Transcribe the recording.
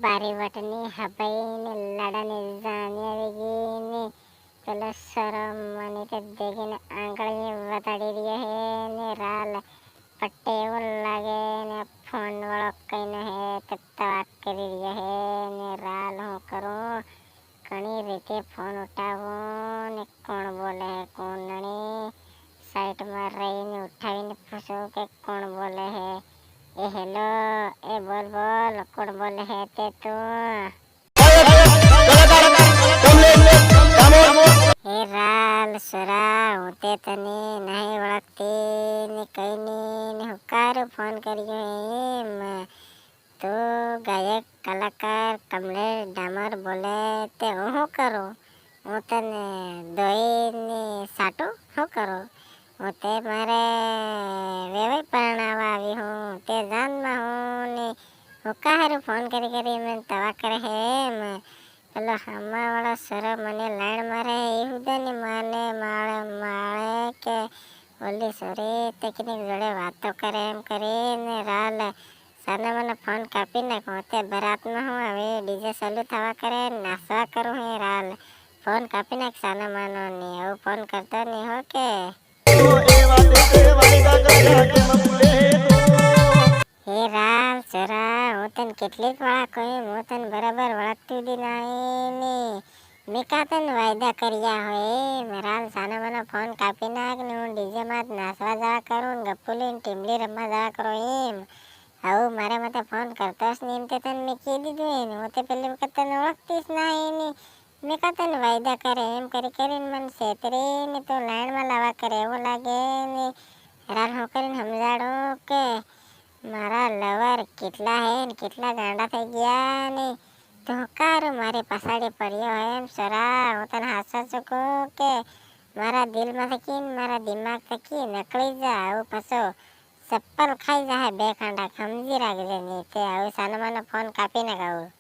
બારી વટની હબાઈને લડાને જાણ્યાવીગીને પેલો શરમ મને તે દેખીને આંગળી વતાડી રહ્યો હે ને રાલ પટ્ટે એવું લાગે ને ફોન વાળો કહીને હે તે તવાક કરી રહ્યો હે ને રાલ હું કરું ઘણી રીતે ફોન ઉઠાવું ને કોણ બોલે હે કોણ નણી સાઈડમાં રહીને ઉઠાવીને પૂછું કે કોણ બોલે હે એ હેલો એ બોલ બોલ કોણ બોલે હે તે તું હે રાલ સરા હું તે તને નહીં ઓળખતી ને કઈ ને હુકારું ફોન કર્યો એમ તો ગાયક કલાકાર કમલેશ ડામર બોલે તે હું શું કરું હું તને દોઈને સાટું શું કરું હું તે મારે વેવાઈ પરણાવવા આવી હું તે જાનમાં હું ને હું કારું ફોન કરી મને તવા કરે હે એમ પેલો હમાવાળો સર મને લાઈન મારે એ હુદાને માને માળે કે ઓલી સોરી તે કિને જોડે વાતો કરે એમ કરીને રાલ સાના મને ફોન કાપી નાખો તે બરાતમાં હું હવે ડીજે ચાલુ થવા કરે નાસવા કરું હે રાલ ફોન કાપી નાખ સાના માનો ને એવું ફોન કરતો નહીં હો કે હે રાલ સરા હું તને કેટલીક વાળા કહ્યું હું તને બરાબર વળગતી દી નહીં મેં કાં તને વાયદા કર્યા હોય રાલ સાના મને ફોન કાપી નાખ ને હું ડીજેમાં જ નાસવા જવા કરું ને ગપ્પુલીને ટીમલી રમવા જવા કરું એમ આવું મારા માટે ફોન કરતો જ નહીં એમ તે તને મેં કહી દીધું એને હું તે પહેલી વખત તને ઓળખતીશ ના એને મેં કાં તને વાયદા કરે એમ કરીને મને છેતરીને તો લાઈનમાં લાવવા કરે એવું લાગે ને રાલ હું કરીને સમજાડો કે મારા લવર કેટલા હે ને કેટલા ગાંડા થઈ ગયા ને તો કારું મારી પછાડી પડ્યો એમ સરા હું તને હાસા ચૂકું કે મારા દિલમાં થકી મારા દિમાગ થકી નકળી જા આવું પાછો ચપ્પલ ખાઈ જાય બે ખાંડા સમજી રાખજે નહીં તે આવું સાનો માનો ફોન કાપી નાખ આવું